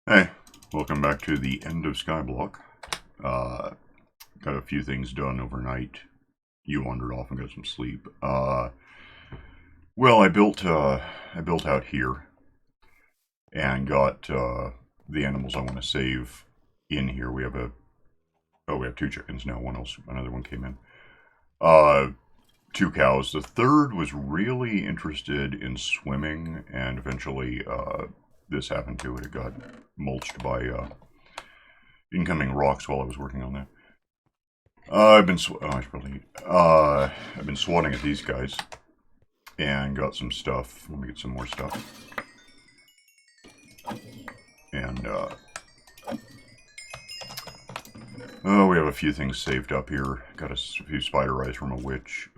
Hey, welcome back to the end of Skyblock. Got a few things done overnight. You wandered off and got some sleep. Well, I built out here and got the animals I want to save in here. We have two chickens now. Another one came in. Uh, Two cows. The third was really interested in swimming, and eventually this happened to it. It got mulched by incoming rocks while I was working on that. I've been swatting at these guys and got some stuff. Let me get some more stuff. And we have a few things saved up here. Got a few spider eyes from a witch.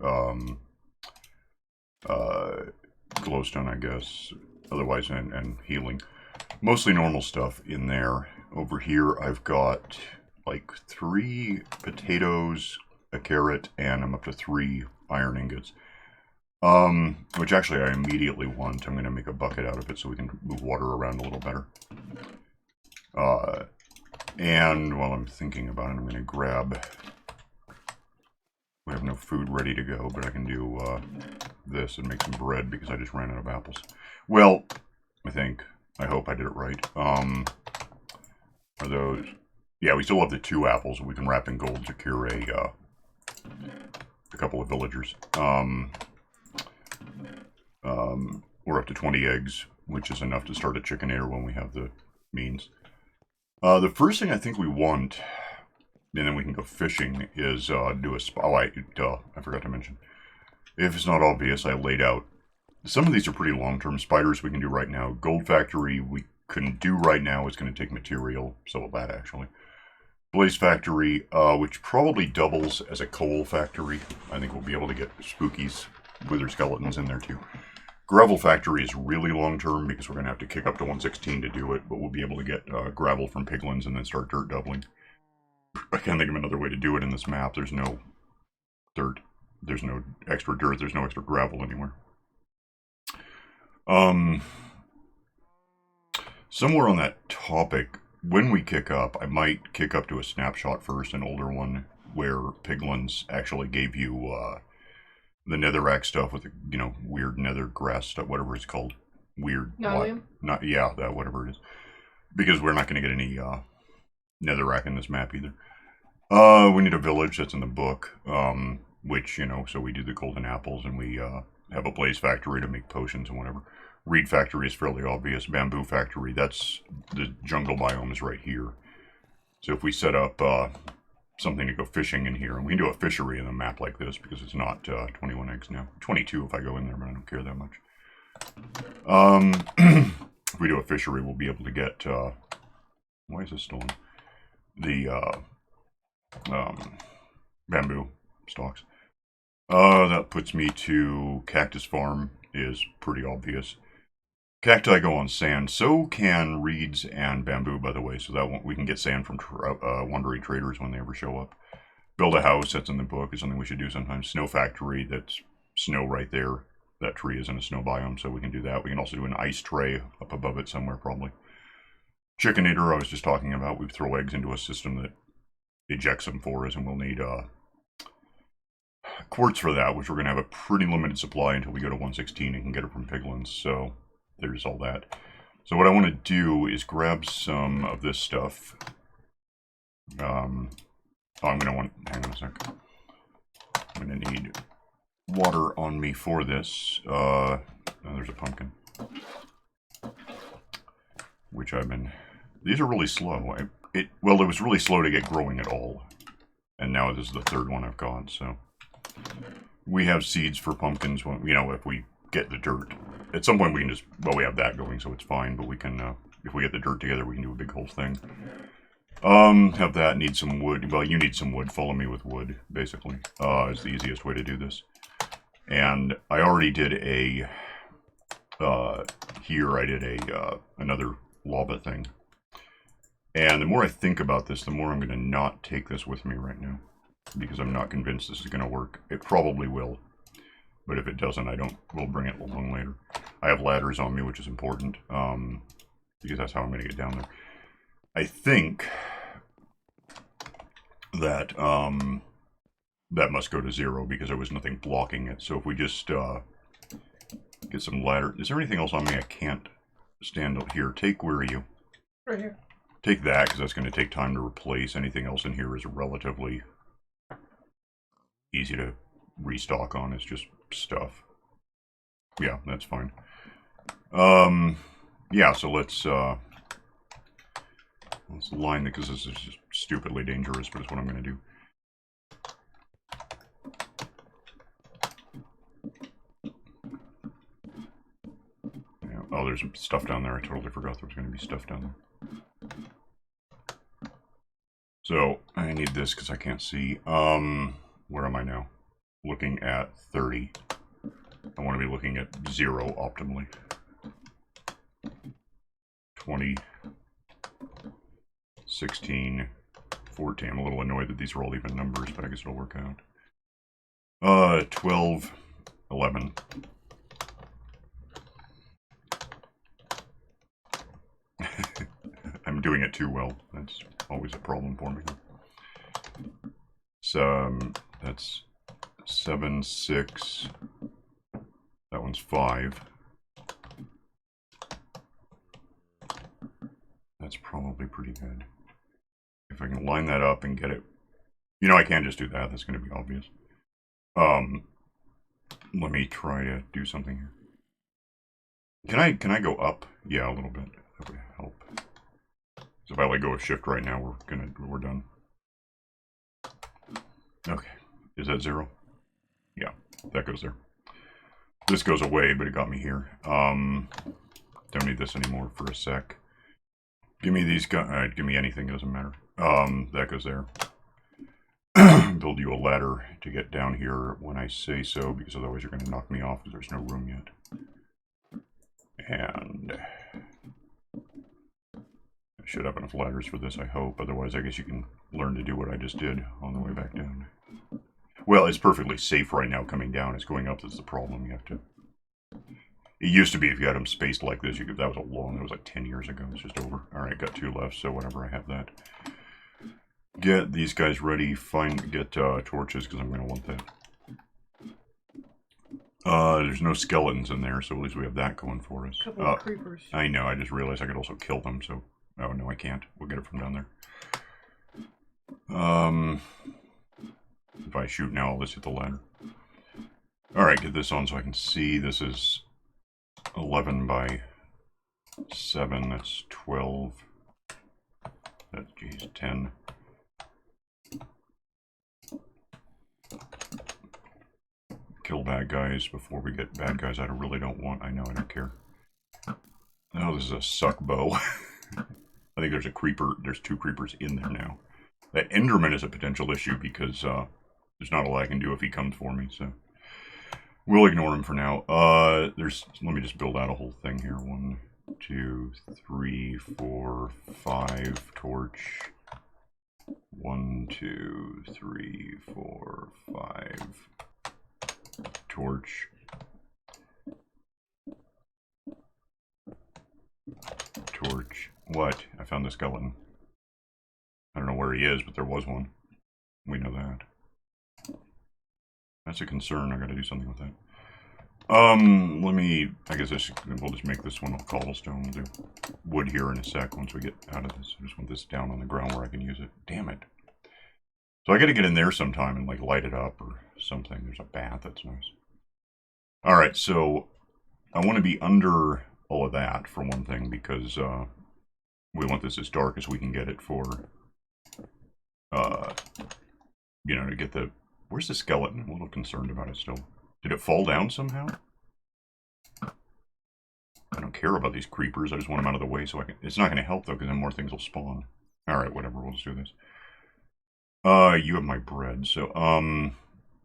Glowstone, I guess. Otherwise, and healing. Mostly normal stuff in there. Over here, I've got like 3 potatoes, a carrot, and I'm up to 3 iron ingots. Which actually I immediately want. I'm going to make a bucket out of it so we can move water around a little better. And while I'm thinking about it, I'm going to grab... We have no food ready to go, but I can do this and make some bread because I just ran out of apples. Well, I hope I did it right. Are those... Yeah, we still have the 2 apples. We can wrap in gold to cure a couple of villagers. We're up to 20 eggs, which is enough to start a chickenator when we have the means. The first thing I think we want, and then we can go fishing, is do a... I forgot to mention. If it's not obvious, I laid out... Some of these are pretty long-term. Spiders we can do right now. Gold factory we couldn't do right now. It's going to take material. So will that, actually. Blaze factory, which probably doubles as a coal factory. I think we'll be able to get spookies, wither skeletons in there, too. Gravel factory is really long-term because we're going to have to kick up to 116 to do it, but we'll be able to get gravel from piglins and then start dirt doubling. I can't think of another way to do it in this map. There's no dirt. There's no extra dirt. There's no extra gravel anywhere. Somewhere on that topic, when we kick up, I might kick up to a snapshot first, an older one, where piglins actually gave you the netherrack stuff with the, weird nether grass stuff, whatever it's called. Weird. Whatever it is. Because we're not going to get any netherrack in this map either. We need a village, that's in the book, which, so we do the golden apples and we have a blaze factory to make potions and whatever. Reed factory is fairly obvious. Bamboo factory, that's the jungle biome is right here. So if we set up something to go fishing in here, and we can do a fishery in a map like this because it's not 21 eggs now. 22 if I go in there, but I don't care that much. If we do a fishery, we'll be able to get... why is this stolen? The bamboo stalks. That puts me to cactus farm is pretty obvious. Cacti go on sand. So can reeds and bamboo, by the way. So that we can get sand from wandering traders when they ever show up. Build a house, that's in the book. Is something we should do sometimes. Snow factory, that's snow right there. That tree is in a snow biome, so we can do that. We can also do an ice tray up above it somewhere, probably. Chickenator, I was just talking about. We throw eggs into a system that ejects them for us, and we'll need quartz for that, which we're going to have a pretty limited supply until we go to 116 and can get it from piglins, so there's all that. So what I want to do is grab some of this stuff. I'm going to want... Hang on a sec. I'm going to need water on me for this. Oh, there's a pumpkin. Which I've been... These are really slow. It was really slow to get growing at all. And now this is the 3rd one I've got, so... We have seeds for pumpkins when, if we get the dirt. At some point we can just... Well, we have that going, so it's fine, but we can... if we get the dirt together, we can do a big whole thing. Have that, need some wood. Well, you need some wood. Follow me with wood, basically. Is the easiest way to do this. And I already did a... here I did a another lava thing. And the more I think about this, the more I'm going to not take this with me right now. Because I'm not convinced this is going to work. It probably will. But if it doesn't, we'll bring it along later. I have ladders on me, which is important. Because that's how I'm going to get down there. I think that that must go to 0 because there was nothing blocking it. So if we just get some ladder. Is there anything else on me I can't stand up here? Take, where are you? Right here. Take that, because that's going to take time to replace. Anything else in here is relatively easy to restock on. It's just stuff. Yeah, that's fine. Yeah, so let's line it, because this is just stupidly dangerous, but it's what I'm going to do. Yeah, oh, there's stuff down there. I totally forgot there was going to be stuff down there. So, I need this because I can't see. Where am I now? Looking at 30. I want to be looking at 0 optimally. 20. 16. 14. I'm a little annoyed that these are all even numbers, but I guess it'll work out. 12. 11. I'm doing it too well. That's always a problem for me. So, that's 7, 6. That one's 5. That's probably pretty good. If I can line that up and get it... You know, I can't just do that. That's going to be obvious. Let me try to do something here. Can I go up? Yeah, a little bit. That would help. So if I let go of shift right now, we're done. Okay. Is that 0? Yeah, that goes there. This goes away, but it got me here. Don't need this anymore for a sec. Give me these guys. Give me anything, doesn't matter. That goes there. Build you a ladder to get down here when I say so, because otherwise you're going to knock me off because there's no room yet. And I should have enough ladders for this, I hope. Otherwise, I guess you can learn to do what I just did on the way back down. Well, it's perfectly safe right now coming down. It's going up that's the problem. You have to... It used to be if you had them spaced like this, you could... That was like 10 years ago. It's just over. Alright, got 2 left, so whatever, I have that. Get these guys ready. Get torches, because I'm going to want that. There's no skeletons in there, so at least we have that going for us. Couple of creepers. I know, I just realized I could also kill them, so... Oh, no, I can't. We'll get it from down there. If I shoot now, I'll just hit the ladder. Alright, get this on so I can see. This is 11 by 7. That's 12. That's, geez, 10. Kill bad guys before we get bad guys I really don't want. I know, I don't care. Oh, this is a suck bow. I think there's a creeper. There's 2 creepers in there now. That Enderman is a potential issue because there's not a lot I can do if he comes for me, so we'll ignore him for now. Let me just build out a whole thing here. 1, 2, 3, 4, 5 torch. 1, 2, 3, 4, 5 torch. Torch. What? I found the skeleton. I don't know where he is, but there was one. We know that. That's a concern. I gotta do something with that. I guess we'll just make this one of cobblestone. We'll do wood here in a sec once we get out of this. I just want this down on the ground where I can use it. Damn it. So I gotta get in there sometime and like light it up or something. There's a bath. That's nice. Alright, so I want to be under all of that for one thing because we want this as dark as we can get it for you know, to get the... Where's the skeleton? I'm a little concerned about it still. Did it fall down somehow? I don't care about these creepers. I just want them out of the way so I can... It's not going to help, though, because then more things will spawn. Alright, whatever. We'll just do this. You have my bread. So,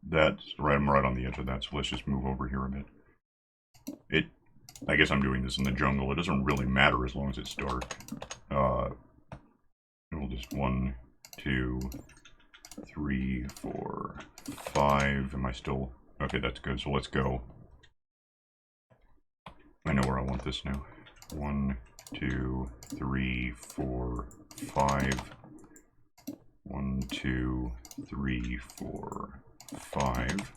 that's right. I'm right on the edge of that, so let's just move over here a bit. I guess I'm doing this in the jungle. It doesn't really matter as long as it's dark. We'll just 1, 2... 3, 4, 5. Am I still... Okay, that's good. So let's go. I know where I want this now. 1, 2, 3, 4, 5. 1, 2, 3, 4, 5.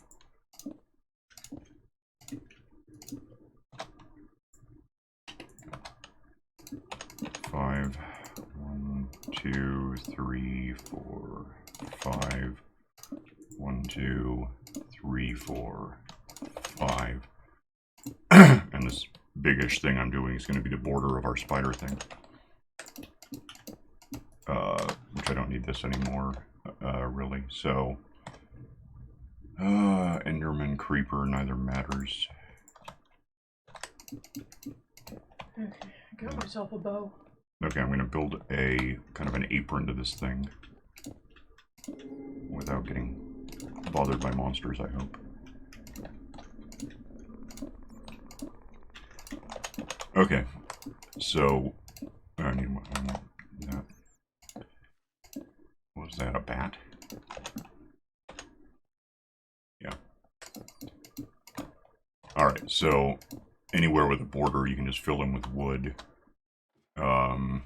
Five. 1, 2, 3, 4, 5. 1, 2, 3, 4, 5. And this biggish thing I'm doing is going to be the border of our spider thing. Which I don't need this anymore, really. So, Enderman, Creeper, neither matters. Okay, I got myself a bow. Okay, I'm going to build a kind of an apron to this thing without getting bothered by monsters, I hope. Okay, so I need that. What was that, a bat? Yeah. Alright, so anywhere with a border you can just fill in with wood. I'm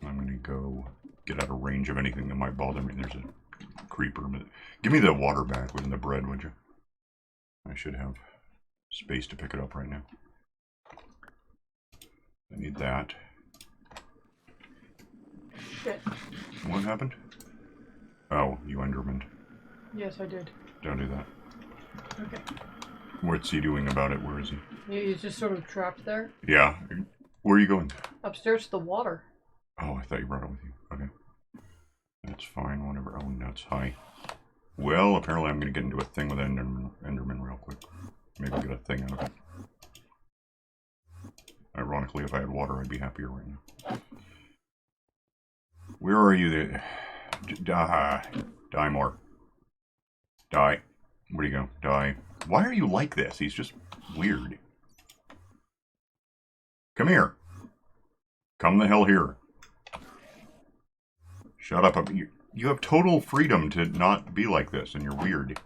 going to go get out of range of anything that might bother me. There's a creeper. But give me the water back within the bread, would you? I should have space to pick it up right now. I need that. Shit. What happened? Oh, you Enderman. Yes, I did. Don't do that. Okay. What's he doing about it? Where is he? He's just sort of trapped there. Yeah. Where are you going? Upstairs to the water. Oh, I thought you brought it with you. Okay. That's fine, whatever. Oh, nuts. Hi. Well, apparently I'm going to get into a thing with Enderman real quick. Maybe get a thing out of it. Ironically, if I had water, I'd be happier right now. Where are you there? Die more. Die. Where'd you go? Die. Why are you like this? He's just weird. Come here. Come the hell here. Shut up. You have total freedom to not be like this, and you're weird.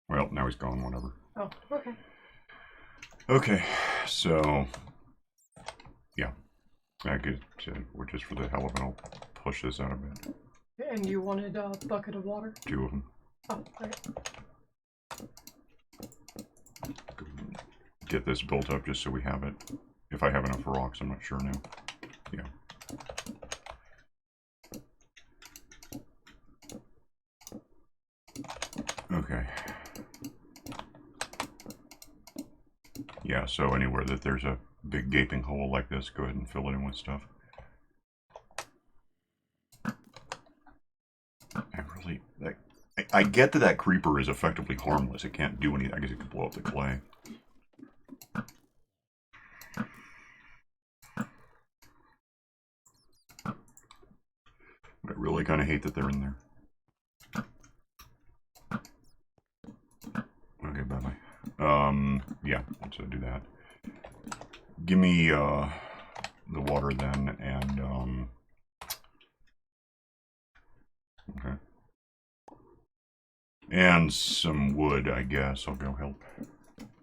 Well, now he's gone, whatever. Oh, okay. Okay, so... yeah. I could, just for the hell of it, I'll push this out a bit. And you wanted a bucket of water? 2 of them. Oh, right. Get this built up just so we have it. If I have enough rocks, I'm not sure now. Yeah. Okay. Yeah, so anywhere that there's a big gaping hole like this, go ahead and fill it in with stuff. I get that creeper is effectively harmless. It can't do anything. I guess it could blow up the clay. I really kind of hate that they're in there. Okay, bye-bye. Yeah, let's do that. Give me, the water then, and, okay. And some wood, I guess. I'll go help.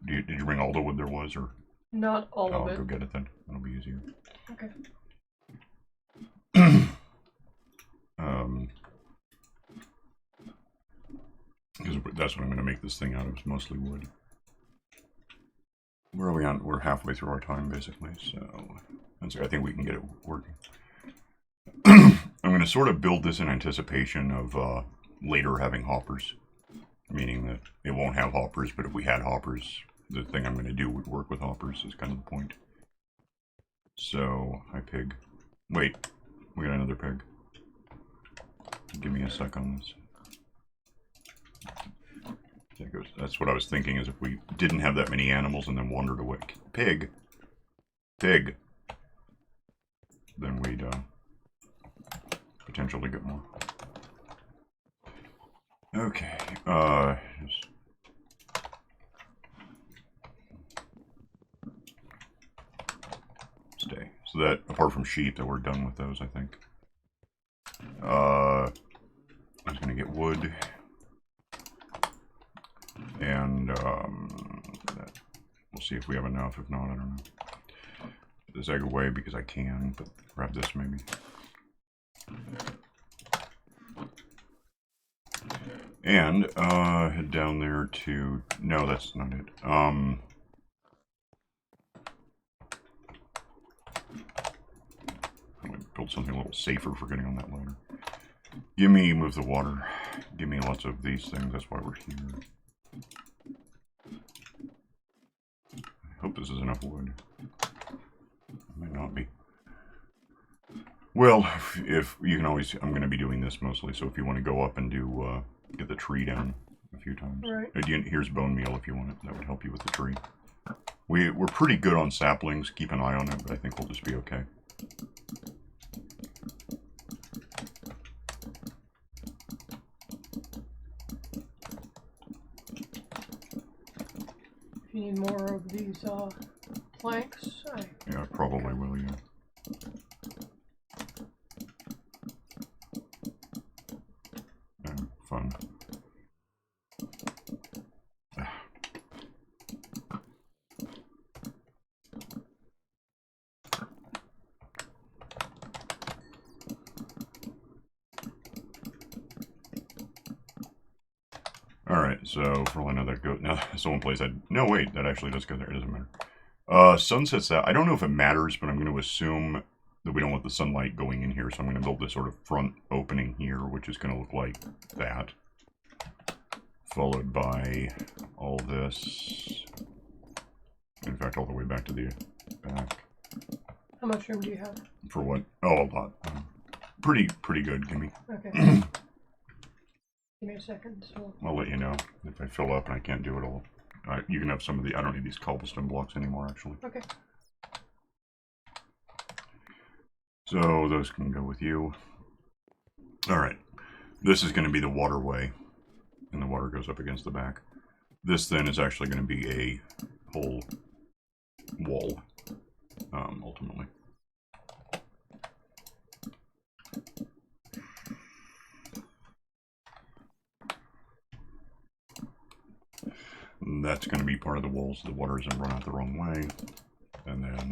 Did you bring all the wood there was, or? Not all of it. I'll go get it then. That'll be easier. Okay. Because that's what I'm going to make this thing out of, is mostly wood. Where are we on? We're halfway through our time, basically, so I think we can get it working. I'm going to sort of build this in anticipation of later having hoppers, meaning that it won't have hoppers, but if we had hoppers, the thing I'm going to do would work with hoppers, is kind of the point. So, hi pig. Wait, we got another pig. Give me a sec on this. That's what I was thinking, is if we didn't have that many animals and then wandered away. Pig! Pig! Then we'd potentially get more. Okay, just... stay. So that, apart from sheep, that we're done with those, I think. I was gonna get wood. And, we'll see if we have enough. If not, I don't know. this egg away because I can, but grab this maybe. And head down there to... No, that's not it. I'm going to build something a little safer for getting on that ladder. Move the water. Give me lots of these things, that's why we're here. I hope this is enough wood. It might not be. Well, if you can always... I'm going to be doing this mostly, so if you want to go up and do... get the tree down a few times. Right. Again, here's bone meal if you want it. That would help you with the tree. We're pretty good on saplings. Keep an eye on it, but I think we'll just be okay. If you need more of these planks, Yeah, probably will, yeah. Fun. Alright, so for all I know that goes... Now, someone plays that... No, wait, that actually does go there. It doesn't matter. Sunsets that... I don't know if it matters, but I'm going to assume that we don't want the sunlight going in here, so I'm going to build this sort of front opening here, which is going to look like that. Followed by all this. In fact, all the way back to the back. how much room do you have? For what? Oh, a lot. Pretty good, Gimme. Okay. Give me a second. So. I'll let you know if I fill up and I can't do it all. You can have some of the... I don't need these cobblestone blocks anymore, actually. Okay. So those can go with you. Alright. This is going to be the waterway. And the water goes up against the back. This then is actually going to be a whole wall, ultimately. And that's going to be part of the wall so the water doesn't run out the wrong way. And then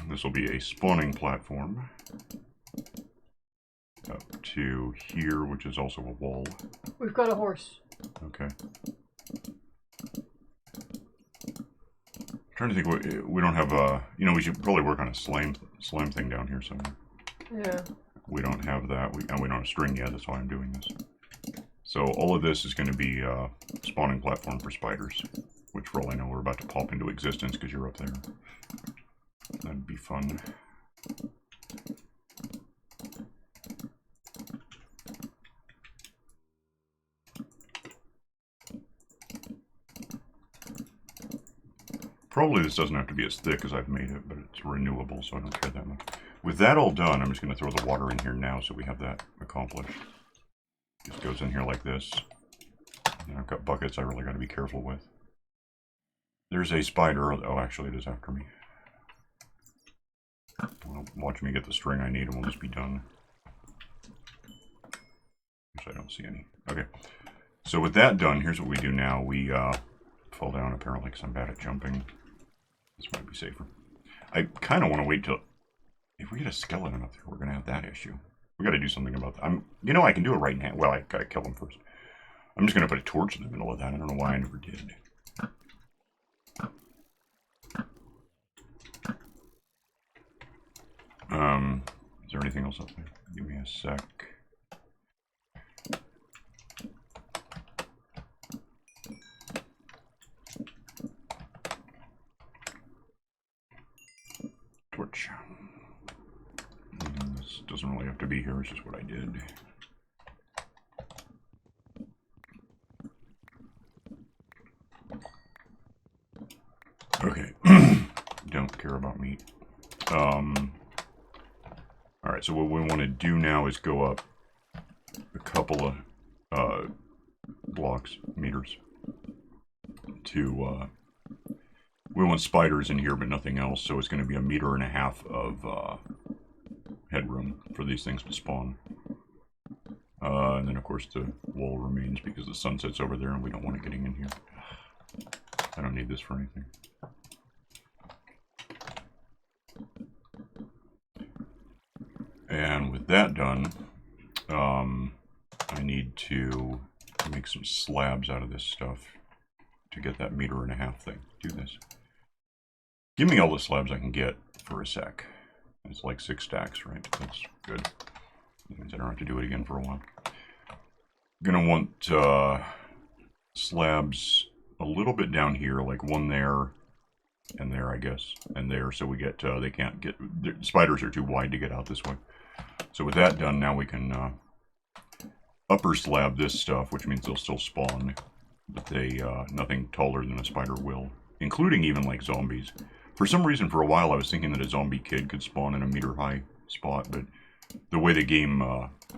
this will be a spawning platform up to here, which is also a wall. We've got a horse. Okay. I'm trying to think what we don't have you know, we should probably work on a slime thing down here somewhere. Yeah. We don't have that. We don't have a string yet, that's why I'm doing this. So all of this is going to be a spawning platform for spiders, which for all I know we're about to pop into existence because you're up there. That'd be fun. Probably this doesn't have to be as thick as I've made it, but it's renewable, so I don't care that much. With that all done, I'm just going to throw the water in here now so we have that accomplished. Just goes in here like this. And I've got buckets I really got to be careful with. There's a spider. Oh, actually it is after me. Well, watch me get the string I need and we'll just be done. Which I don't see any. Okay. So with that done, here's what we do now. We fall down apparently because I'm bad at jumping. This might be safer. I kind of want to wait till... If we get a skeleton up there, we're going to have that issue. We got to do something about that. You know, I can do it right now. Well, I got to kill him first. I'm just going to put a torch in the middle of that. I don't know why I never did. Is there anything else up there? Give me a sec. Torch. This doesn't really have to be here, it's just what I did. Okay. Don't care about meat. Alright, so what we want to do now is go up a couple of meters to we want spiders in here but nothing else, so it's going to be 1.5 meters of headroom for these things to spawn. And then of course the wall remains because the sunset's over there and we don't want it getting in here. I don't need this for anything. And with that done, I need to make some slabs out of this stuff to get that 1.5 meter thing. Do this. Give me all the slabs I can get for a sec. It's like 6 stacks, right? That's good. That means I don't have to do it again for a while. Gonna want slabs a little bit down here, like one there and there, I guess, and there, so we get they can't get, the spiders are too wide to get out this way. So with that done, now we can upper slab this stuff, which means they'll still spawn, but they nothing taller than a spider will, including even like zombies. For some reason, for a while, I was thinking that a zombie kid could spawn in a meter-high spot, but the way the game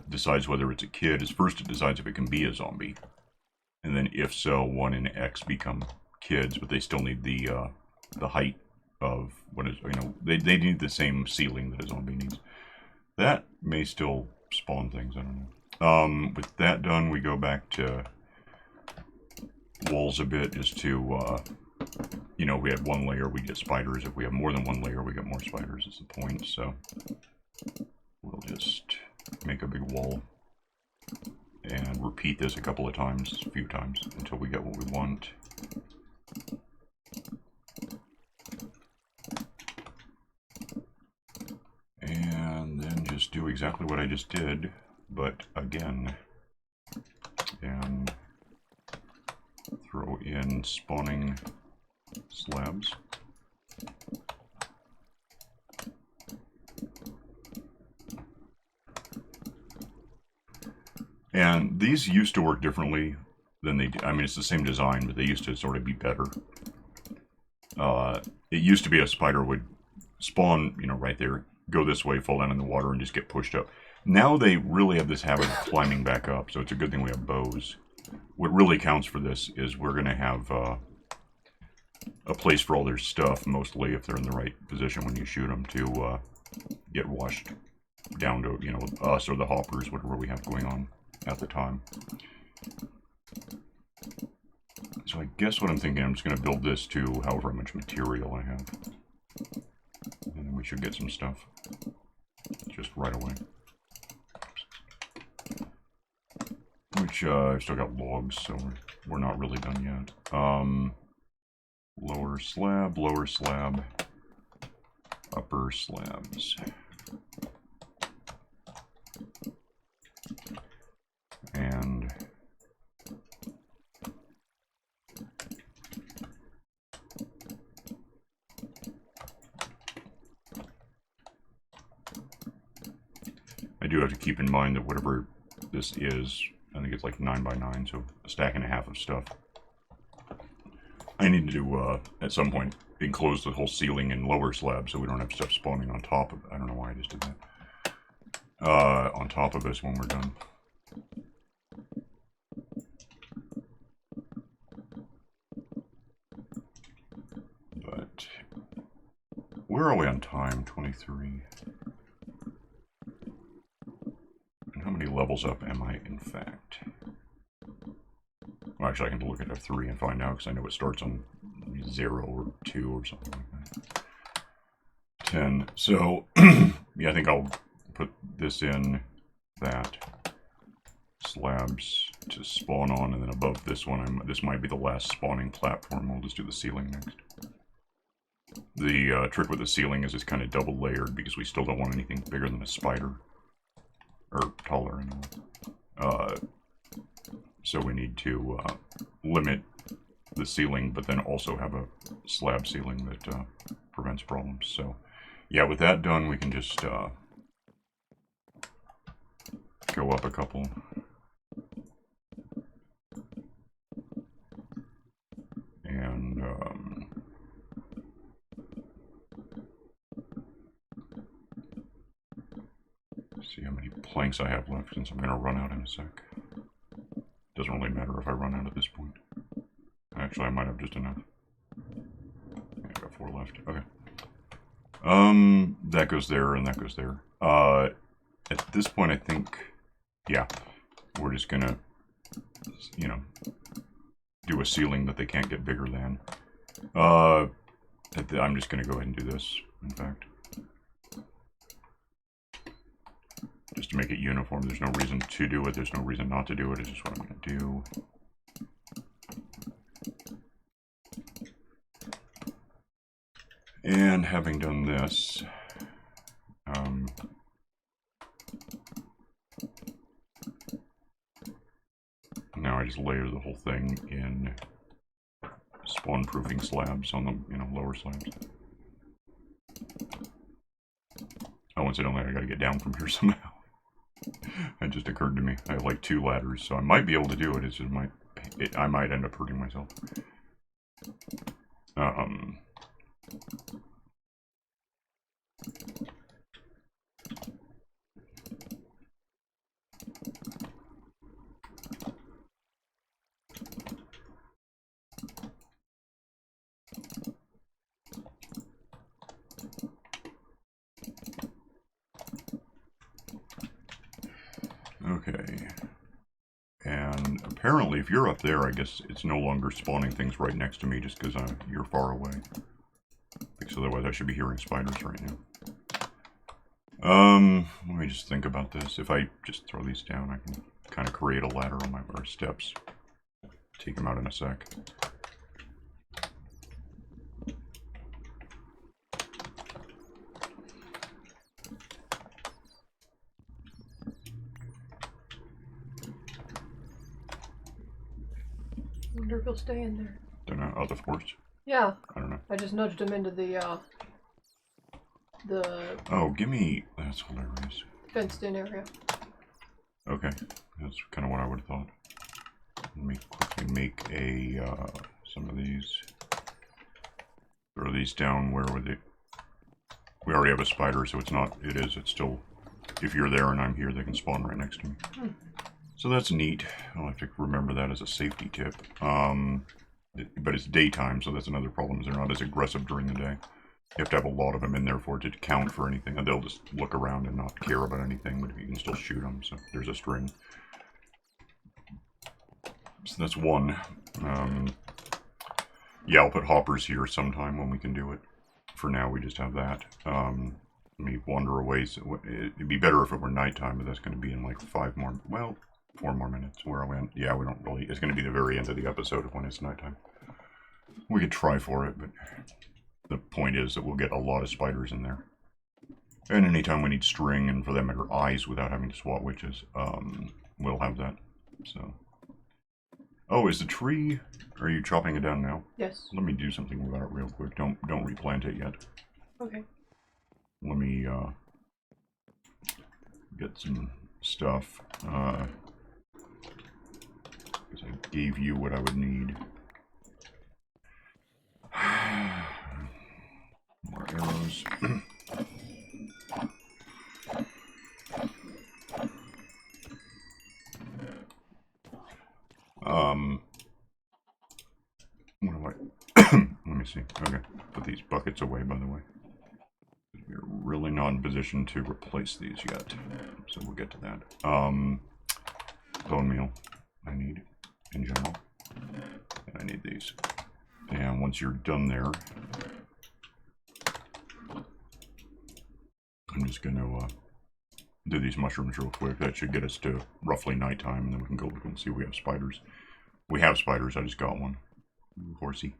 decides whether it's a kid is first it decides if it can be a zombie, and then if so, 1 and X become kids, but they still need the height of what is, you know, they need the same ceiling that a zombie needs. That may still spawn things, I don't know. With that done, we go back to walls a bit, just to you know, if we had 1 layer, we get spiders. If we have more than 1 layer, we get more spiders, is the point. So we'll just make a big wall and repeat this a couple of times, a few times, until we get what we want. And then just do exactly what I just did, but again. And throw in spawning slabs. And these used to work differently than they do. I mean, it's the same design, but they used to sort of be better. It used to be a spider would spawn, you know, right there, go this way, fall down in the water, and just get pushed up. Now they really have this habit of climbing back up, so it's a good thing we have bows. What really counts for this is we're going to have a place for all their stuff, mostly if they're in the right position when you shoot them, to get washed down to, you know, us or the hoppers, whatever we have going on at the time. So I guess what I'm thinking, I'm just going to build this to however much material I have. And then we should get some stuff just right away. Which, I've still got logs, so we're not really done yet. Lower slab, upper slabs. And I do have to keep in mind that whatever this is, I think it's like 9 by 9, so a stack and a half of stuff. I need to, at some point, enclose the whole ceiling in lower slabs so we don't have stuff spawning on top of it. I don't know why I just did that. On top of this when we're done. But where are we on time? 23. And how many levels up am I, in fact? Well, actually, I can look at F3 and find out, because I know it starts on 0 or 2 or something like that. 10. So, yeah, I think I'll put this in that. Slabs to spawn on, and then above this one, this might be the last spawning platform. We'll just do the ceiling next. The trick with the ceiling is it's kind of double layered, because we still don't want anything bigger than a spider. Or taller, anyway. So we need to limit the ceiling, but then also have a slab ceiling that prevents problems. So, yeah, with that done, we can just go up a couple. And see how many planks I have left, since I'm going to run out in a sec. Doesn't really matter if I run out at this point. Actually, I might have just enough. Yeah, I got 4 left. Okay. That goes there, and that goes there. At this point, I think, yeah, we're just gonna, you know, do a ceiling that they can't get bigger than. I'm just gonna go ahead and do this, in fact. just to make it uniform. There's no reason to do it. There's no reason not to do it. It's just what I'm going to do. And having done this, now I just layer the whole thing in spawn-proofing slabs on the lower slabs. Oh, incidentally, I gotta get down from here somehow. It just occurred to me. I have like 2 ladders, so I might be able to do it. It's just I might end up hurting myself. Okay. And apparently, if you're up there, I guess it's no longer spawning things right next to me just because you're far away. Because otherwise I should be hearing spiders right now. Let me just think about this. If I just throw these down, I can kind of create a ladder on our steps. Take them out in a sec. I wonder if he'll stay in there. Don't know. Oh, of course. Yeah. I don't know. I just nudged him into the Oh, give me... That's hilarious. fenced-in area. Okay. That's kind of what I would have thought. Let me quickly make some of these. Throw these down where would they... We already have a spider, so it's not... It's still... If you're there and I'm here, they can spawn right next to me. So that's neat. I'll have to remember that as a safety tip. But it's daytime, so that's another problem, is they're not as aggressive during the day. You have to have a lot of them in there for it to count for anything, and they'll just look around and not care about anything, but you can still shoot them, so there's a string. So that's one. Yeah, I'll put hoppers here sometime when we can do it. For now, we just have that. Let me wander away. So it'd be better if it were nighttime, but that's going to be in like 5 more... Well, 4 more minutes. Where I went. Yeah, we don't really... It's going to be the very end of the episode when it's nighttime. We could try for it, but the point is that we'll get a lot of spiders in there. And anytime we need string, and for that matter eyes without having to swat witches, we'll have that. So... Oh, is the tree... Are you chopping it down now? Yes. Let me do something about it real quick. Don't replant it yet. Okay. Let me get some stuff. Because I gave you what I would need. More arrows. What do I... Let me see. Okay. Put these buckets away, by the way. We're really not in position to replace these yet. So we'll get to that. Bone meal. I need in general. And I need these. And once you're done there, I'm just going to do these mushrooms real quick. That should get us to roughly nighttime, and then we can go look and see if we have spiders. We have spiders. I just got one. Horsey.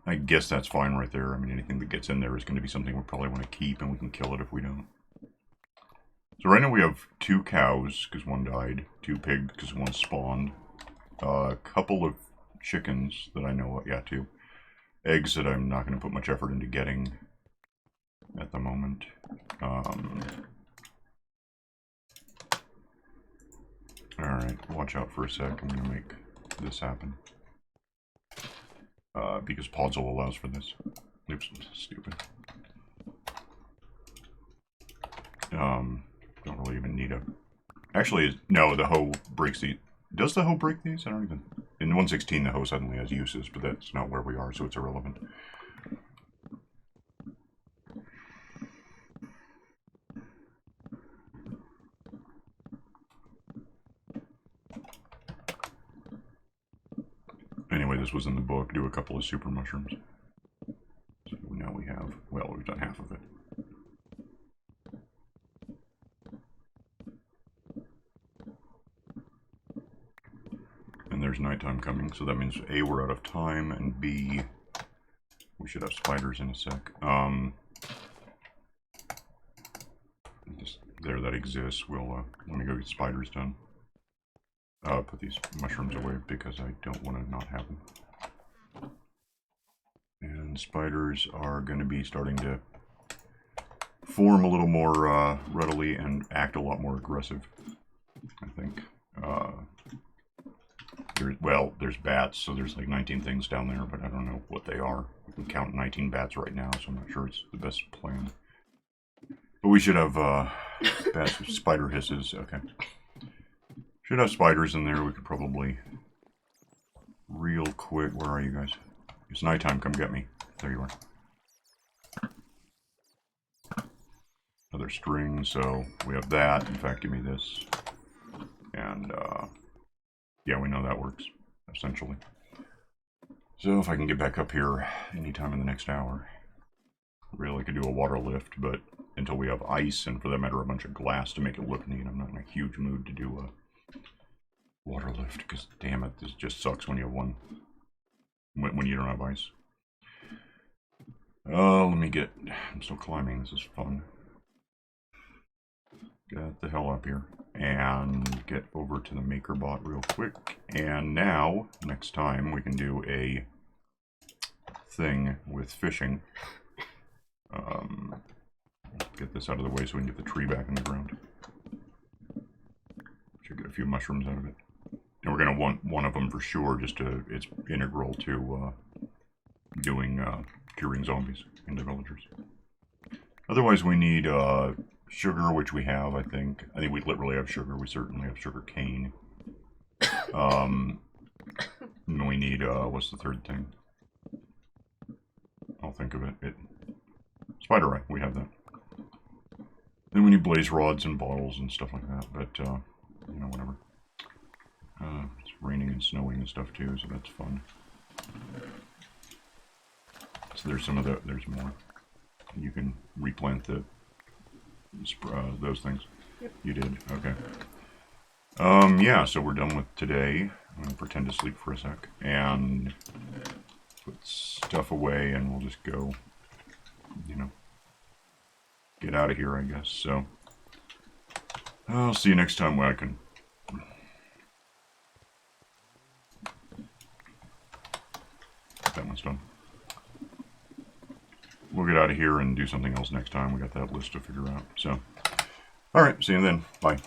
I guess that's fine right there. I mean, anything that gets in there is going to be something we probably want to keep, and we can kill it if we don't. So right now we have 2 cows, because one died. 2 pigs, because one spawned. A couple of chickens that I know of. Yeah, 2. Eggs that I'm not going to put much effort into getting at the moment. Alright, watch out for a sec. I'm going to make this happen. Because Podzol allows for this. Oops, stupid. Don't really even need a... Actually, no, the hoe breaks the... Does the hoe break these? I don't even... In 1.16, the hoe suddenly has uses, but that's not where we are, so it's irrelevant. Anyway, this was in the book. Do a couple of super mushrooms. So now we have... Well, we've done half of it. there's nighttime coming, so that means A, we're out of time, and B, we should have spiders in a sec. Just there, that exists. We'll let me go get spiders done. Put these mushrooms away because I don't want to not have them. And spiders are going to be starting to form a little more readily and act a lot more aggressive, I think. There's bats, so there's like 19 things down there, but I don't know what they are. We can count 19 bats right now, so I'm not sure it's the best plan. But we should have bats with spider hisses. Okay. Should have spiders in there. We could probably real quick. Where are you guys? It's nighttime. Come get me. There you are. Another string. So we have that. In fact, give me this. And yeah, we know that works essentially. So if I can get back up here anytime in the next hour, really could do a water lift, but until we have ice and for that matter a bunch of glass to make it look neat, I'm not in a huge mood to do a water lift because damn it, this just sucks when you have one. When you don't have ice. Let me get. I'm still climbing. This is fun. Get the hell up here and get over to the MakerBot real quick. And now, next time, we can do a thing with fishing. Get this out of the way so we can get the tree back in the ground. Should get a few mushrooms out of it. And we're going to want one of them for sure, just to, it's integral to doing curing zombies into villagers. Otherwise we need sugar, which we have, I think. I think we literally have sugar. We certainly have sugar cane. And we need, what's the third thing? I'll think of it. Spider eye, we have that. Then we need blaze rods and bottles and stuff like that, but, you know, whatever. It's raining and snowing and stuff too, so that's fun. So there's some of the, there's more. You can replant the, those things. Yep. You did, okay. Yeah, so we're done with today. I'm gonna pretend to sleep for a sec and put stuff away and we'll just go, you know, get out of here, I guess. So I'll see you next time when I can. That one's done. We'll get out of here and do something else next time. We got that list to figure out. So, alright, see you then. Bye.